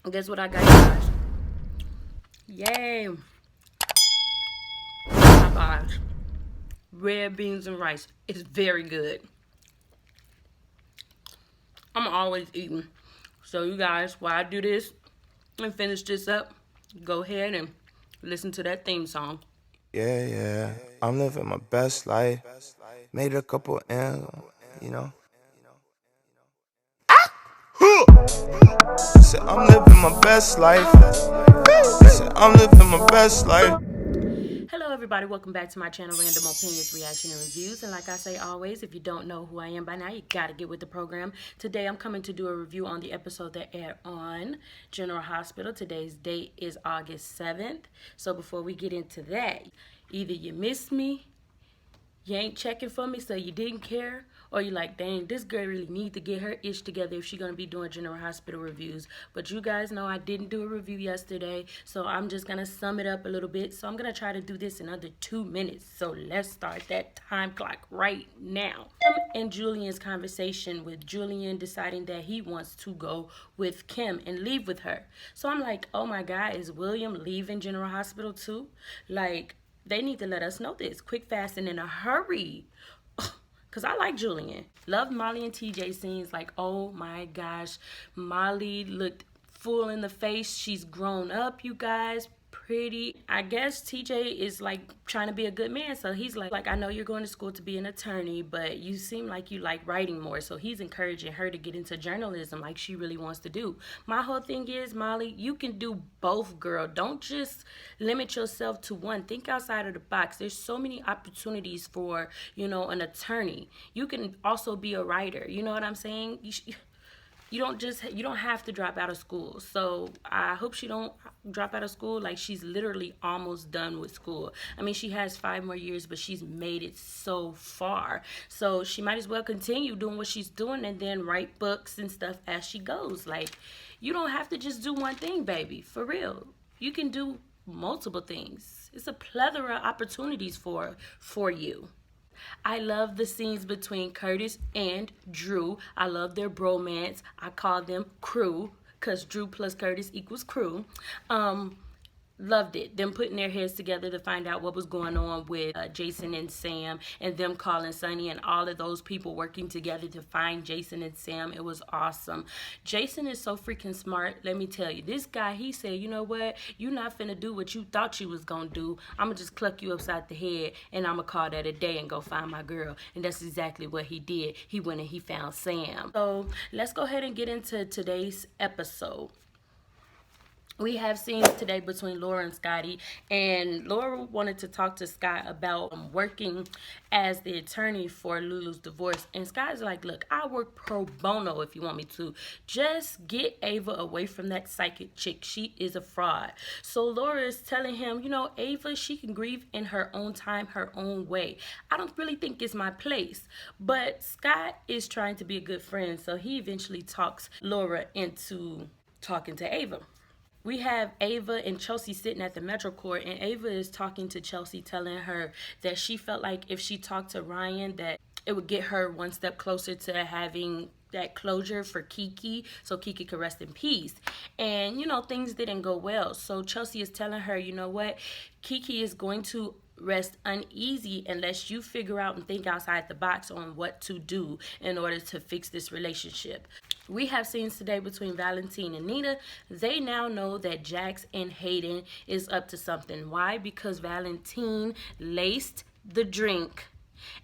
Guess what I got, guys? Yay! Popeyes. Red beans and rice. It's very good. I'm always eating. So you guys, while I do this and finish this up, go ahead and listen to that theme song. Yeah, yeah. I'm living my best life. Made a couple M's, you know. Said I'm living my best life. Said I'm living my best life. Hello, everybody. Welcome back to my channel, Random Opinions, Reaction, and Reviews. And like I say always, if you don't know who I am by now, you gotta get with the program. Today, I'm coming to do a review on the episode that aired on General Hospital. Today's date is August 7th. So before we get into that, either you missed me, you ain't checking for me, so you didn't care, or you like, dang, this girl really need to get her ish together if she's gonna be doing General Hospital reviews. But you guys know I didn't do a review yesterday, so I'm just gonna sum it up a little bit. So I'm gonna try to do this in under 2 minutes. So let's start that time clock right now. And Julian's conversation with Julian deciding that he wants to go with Kim and leave with her. So I'm like, oh my God, is William leaving General Hospital too? Like, they need to let us know this quick, fast, and in a hurry. Because I like Julian. Love Molly and TJ scenes. Like, oh my gosh. Molly looked full in the face. She's grown up, you guys. Pretty. I guess TJ is like trying to be a good man. So he's like, I know you're going to school to be an attorney, but you seem like you like writing more. So he's encouraging her to get into journalism like she really wants to do. My whole thing is, Molly, you can do both, girl. Don't just limit yourself to one. Think outside of the box. There's so many opportunities for, an attorney. You can also be a writer. You know what I'm saying? You don't have to drop out of school. So I hope she don't drop out of school. Like, she's literally almost done with school. I mean, she has 5 more years, but she's made it so far. So she might as well continue doing what she's doing and then write books and stuff as she goes. Like, you don't have to just do one thing, baby. For real. You can do multiple things. It's a plethora of opportunities for you. I love the scenes between Curtis and Drew. I love their bromance. I call them crew because Drew plus Curtis equals crew. Loved it. Them putting their heads together to find out what was going on with Jason and Sam, and them calling Sonny, and all of those people working together to find Jason and Sam. It was awesome. Jason is so freaking smart. Let me tell you, this guy, he said, you know what? You're not finna do what you thought you was gonna do. I'm gonna just cluck you upside the head, and I'm gonna call that a day and go find my girl. And that's exactly what he did. He went and he found Sam. So let's go ahead and get into today's episode. We have scenes today between Laura and Scotty, and Laura wanted to talk to Scott about working as the attorney for Lulu's divorce. And Scott's like, look, I work pro bono if you want me to. Just get Ava away from that psychic chick. She is a fraud. So Laura is telling him, Ava, she can grieve in her own time, her own way. I don't really think it's my place. But Scott is trying to be a good friend, so he eventually talks Laura into talking to Ava. We have Ava and Chelsae sitting at the Metrocourt, and Ava is talking to Chelsae, telling her that she felt like if she talked to Ryan, that it would get her one step closer to having that closure for Kiki, so Kiki could rest in peace. And, things didn't go well. So Chelsae is telling her, you know what? Kiki is going to rest uneasy unless you figure out and think outside the box on what to do in order to fix this relationship. We have scenes today between Valentine and Nina. They now know that Jax and Hayden is up to something. Why? Because Valentine laced the drink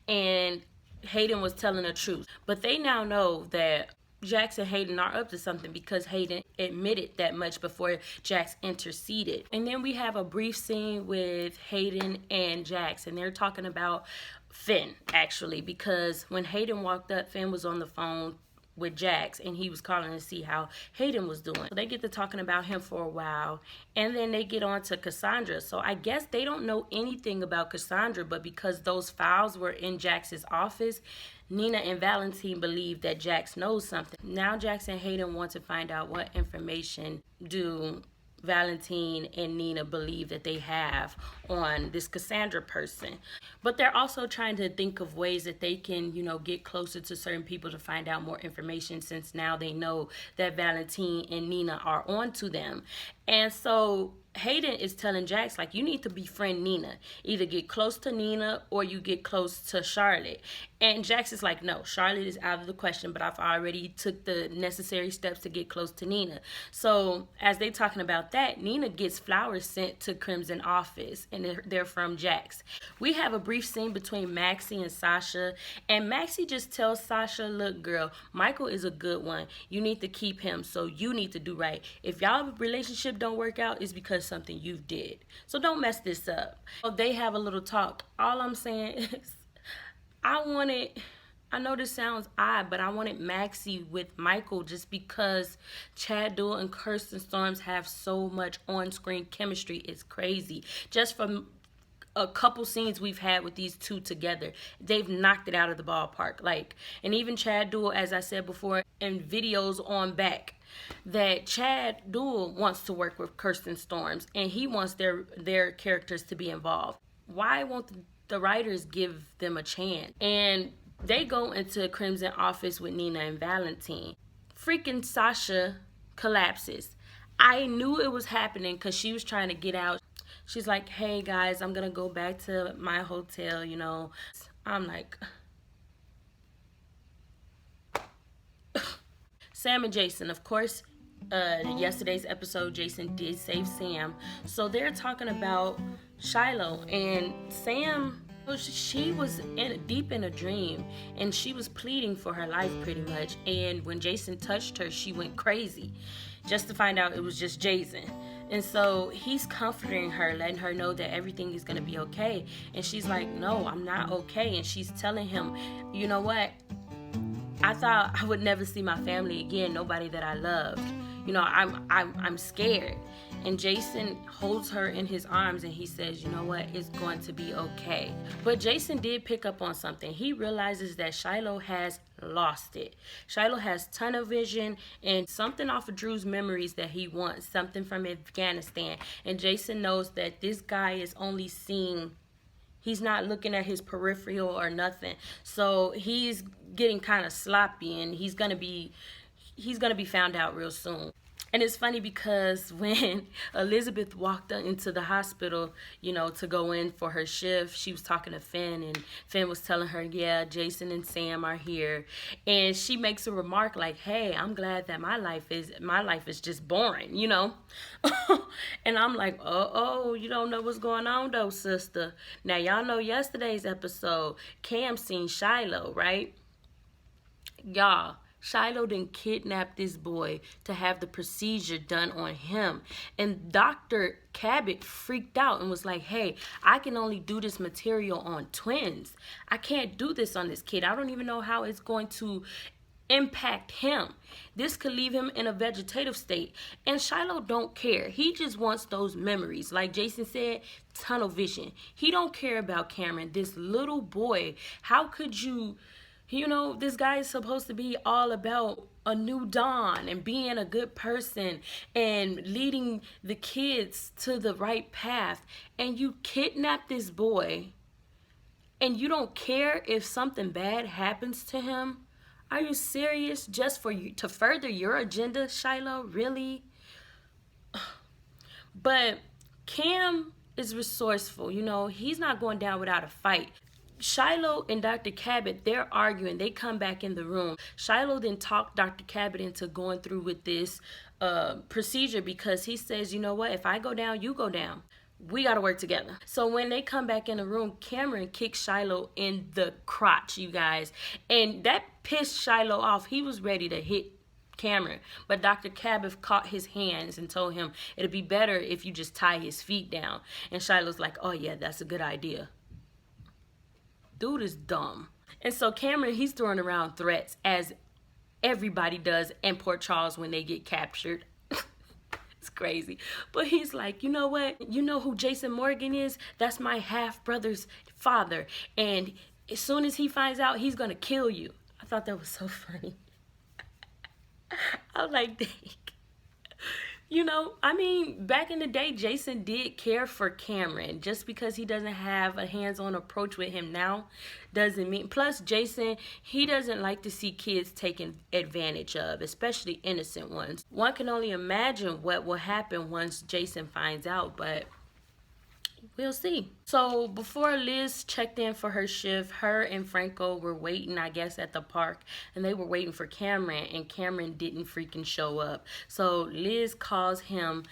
and Hayden was telling the truth. But they now know that Jax and Hayden are up to something because Hayden admitted that much before Jax interceded. And then we have a brief scene with Hayden and Jax, and they're talking about Finn, actually, because when Hayden walked up, Finn was on the phone with Jax, and he was calling to see how Hayden was doing. So they get to talking about him for a while, and then they get on to Cassandra. So I guess they don't know anything about Cassandra, but because those files were in Jax's office, Nina and Valentine believe that Jax knows something. Now Jax and Hayden want to find out what information do Valentine and Nina believe that they have on this Cassandra person. But they're also trying to think of ways that they can, get closer to certain people to find out more information, since now they know that Valentine and Nina are on to them. And so Hayden is telling Jax, like, you need to befriend Nina. Either get close to Nina or you get close to Charlotte. And Jax is like, no, Charlotte is out of the question, but I've already took the necessary steps to get close to Nina. So as they talking about that, Nina gets flowers sent to Crimson office, and they're from Jax. We have a brief scene between Maxie and Sasha, and Maxie just tells Sasha, look, girl, Michael is a good one. You need to keep him, so you need to do right. If y'all relationship don't work out, it's because something you did. So don't mess this up. So they have a little talk. All I'm saying is, I know this sounds odd, but I wanted Maxie with Michael just because Chad Duell and Kirsten Storms have so much on-screen chemistry. It's crazy. Just from a couple scenes we've had with these two together, they've knocked it out of the ballpark. And even Chad Duell, as I said before, in videos on back, that Chad Duell wants to work with Kirsten Storms and he wants their characters to be involved. Why won't the writers give them a chance? And they go into Crimson office with Nina and Valentine. Freaking Sasha collapses. I knew it was happening because she was trying to get out. She's like, hey guys, I'm going to go back to my hotel, I'm like... Sam and Jason, of course, yesterday's episode, Jason did save Sam. So they're talking about Shiloh, and Sam, she was deep in a dream, and she was pleading for her life pretty much. And when Jason touched her, she went crazy, just to find out it was just Jason. And so he's comforting her, letting her know that everything is going to be okay. And she's like, no, I'm not okay. And she's telling him, you know what? I thought I would never see my family again, nobody that I loved. I'm scared. And Jason holds her in his arms and he says, you know what, it's going to be okay. But Jason did pick up on something. He realizes that Shiloh has lost it. Shiloh has tunnel vision and something off of Drew's memories that he wants, something from Afghanistan. And Jason knows that this guy is only seeing, he's not looking at his peripheral or nothing. So he's getting kind of sloppy, and he's gonna be found out real soon. And it's funny because when Elizabeth walked into the hospital, to go in for her shift, she was talking to Finn, and Finn was telling her, yeah, Jason and Sam are here. And she makes a remark like, hey, I'm glad that my life is just boring, And I'm like, oh, you don't know what's going on though, sister. Now, y'all know yesterday's episode, Cam seen Shiloh, right? Y'all, Shiloh done kidnapped this boy to have the procedure done on him. And Dr. Cabbott freaked out and was like, hey, I can only do this material on twins. I can't do this on this kid. I don't even know how it's going to impact him. This could leave him in a vegetative state. And Shiloh don't care. He just wants those memories. Like Jason said, tunnel vision. He don't care about Cameron, this little boy. How could you... this guy is supposed to be all about a new dawn and being a good person and leading the kids to the right path. And you kidnap this boy and you don't care if something bad happens to him? Are you serious? Just for you to further your agenda, Shiloh? Really? But Cam is resourceful. He's not going down without a fight. Shiloh and Dr. Cabbott, they're arguing. They come back in the room. Shiloh then talked Dr. Cabbott into going through with this procedure because he says, you know what, if I go down, you go down. We got to work together. So when they come back in the room, Cameron kicks Shiloh in the crotch, you guys. And that pissed Shiloh off. He was ready to hit Cameron. But Dr. Cabbott caught his hands and told him it'd be better if you just tie his feet down. And Shiloh's like, oh yeah, that's a good idea. Dude is dumb. And so Cameron, he's throwing around threats as everybody does in Port Charles when they get captured. It's crazy. But he's like, you know what? You know who Jason Morgan is? That's my half-brother's father. And as soon as he finds out, he's going to kill you. I thought that was so funny. I was like, dang. You know, I mean, back in the day, Jason did care for Cameron. Just because he doesn't have a hands-on approach with him now doesn't mean. Plus, Jason, he doesn't like to see kids taken advantage of, especially innocent ones. One can only imagine what will happen once Jason finds out, but we'll see. So before Liz checked in for her shift, her and Franco were waiting, I guess, at the park. And they were waiting for Cameron. And Cameron didn't freaking show up. So Liz calls him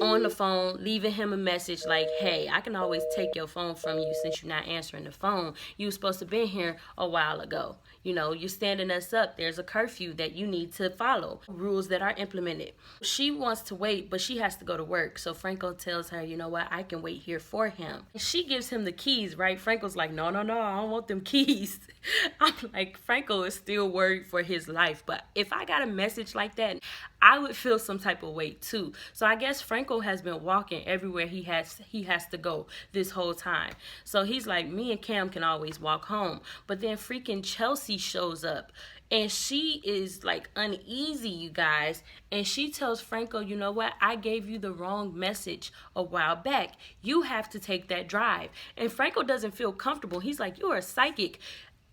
on the phone, leaving him a message like, hey, I can always take your phone from you since you're not answering the phone. You were supposed to be here a while ago. You know, you're standing us up. There's a curfew that you need to follow. Rules that are implemented. She wants to wait, but she has to go to work. So Franco tells her, you know what, I can wait here for him. She gives him the keys, right? Franco's like, no, I don't want them keys. I'm like, Franco is still worried for his life. But if I got a message like that, I would feel some type of weight too. So I guess Franco has been walking everywhere he has to go this whole time. So he's like, me and Cam can always walk home. But then freaking Chelsae shows up. And she is like uneasy, you guys. And she tells Franco, you know what? I gave you the wrong message a while back. You have to take that drive. And Franco doesn't feel comfortable. He's like, you're a psychic.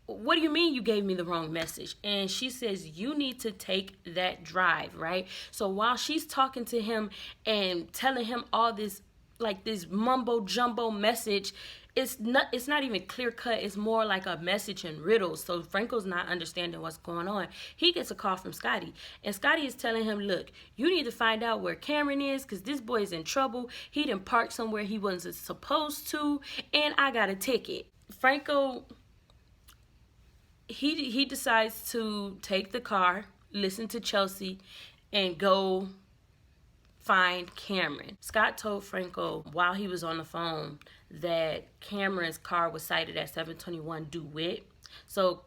What do you mean you gave me the wrong message? And she says, you need to take that drive, right? So while she's talking to him and telling him all this, like this mumbo jumbo message, it's not even clear cut. It's more like a message in riddles. So Franco's not understanding what's going on. He gets a call from Scotty. And Scotty is telling him, look, you need to find out where Cameron is because this boy is in trouble. He done parked somewhere he wasn't supposed to. And I got a ticket. Franco, he decides to take the car, listen to Chelsae, and go find Cameron. Scott told Franco while he was on the phone that Cameron's car was sighted at 721 DeWitt. So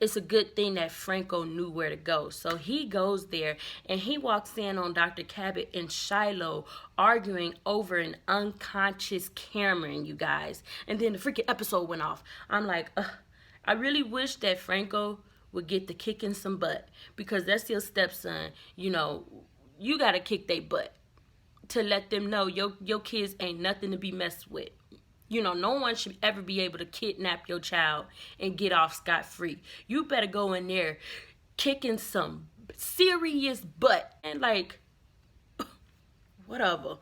it's a good thing that Franco knew where to go. So he goes there and he walks in on Dr. Cabbott and Shiloh arguing over an unconscious Cameron, you guys. And then the freaking episode went off. I'm like, ugh. I really wish that Franco would get to kicking some butt because that's your stepson. You know, you got to kick their butt to let them know your kids ain't nothing to be messed with. You know, no one should ever be able to kidnap your child and get off scot-free. You better go in there kicking some serious butt. And like, whatever.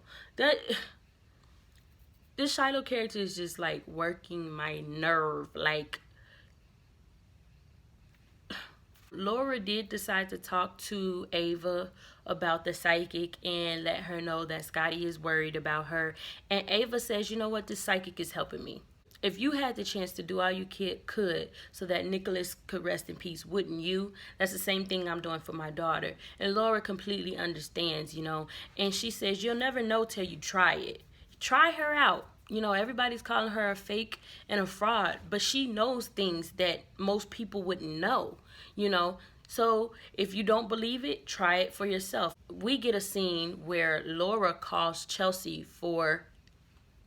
This Shiloh character is just like working my nerve. Like, Laura did decide to talk to Ava about the psychic and let her know that Scotty is worried about her. And Ava says, you know what, this psychic is helping me. If you had the chance to do all you could so that Nicholas could rest in peace, wouldn't you? That's the same thing I'm doing for my daughter. And Laura completely understands, you know. And she says, you'll never know till you try it. Try her out. You know, everybody's calling her a fake and a fraud, but she knows things that most people wouldn't know, you know. So if you don't believe it, try it for yourself. We get a scene where Laura calls Chelsae for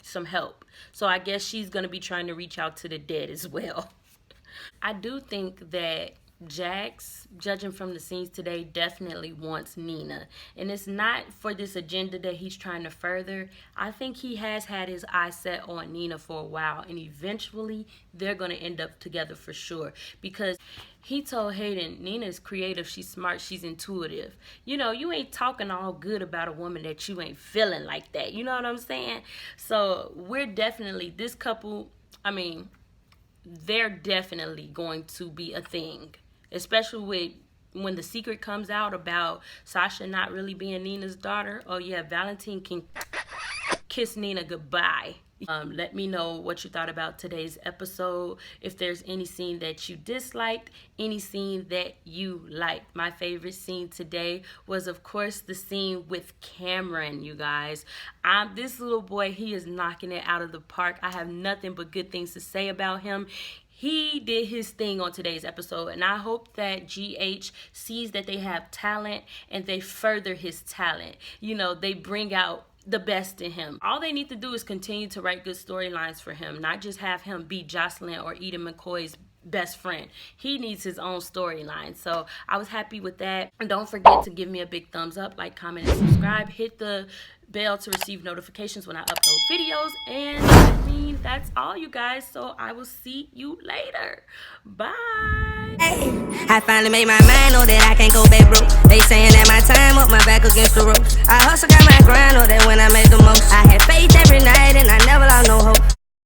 some help. So I guess she's going to be trying to reach out to the dead as well. I do think that Jax, judging from the scenes today, definitely wants Nina. And it's not for this agenda that he's trying to further. I think he has had his eyes set on Nina for a while. And eventually, they're going to end up together for sure. Because he told Hayden, Nina's creative, she's smart, she's intuitive. You know, you ain't talking all good about a woman that you ain't feeling like that. You know what I'm saying? So, we're definitely, this couple, I mean, they're definitely going to be a thing. Especially with when the secret comes out about Sasha not really being Nina's daughter. Oh yeah, Valentine can kiss Nina goodbye. Let me know what you thought about today's episode. If there's any scene that you disliked, any scene that you liked. My favorite scene today was, of course, the scene with Cameron, you guys. This little boy, he is knocking it out of the park. I have nothing but good things to say about him. He did his thing on today's episode, and I hope that GH sees that they have talent and they further his talent. You know, they bring out the best in him. All they need to do is continue to write good storylines for him, not just have him be Jocelyn or Eden McCoy's best friend. He needs his own storyline. So I was happy with that. And don't forget to give me a big thumbs up, like, comment, and subscribe. Hit the bell to receive notifications when I upload videos. And I mean, that's all, you guys. So I will see you later. Bye. Hey, I finally made my mind, know that I can't go back broke. They saying that my time up, my back against the rope. I hustle, got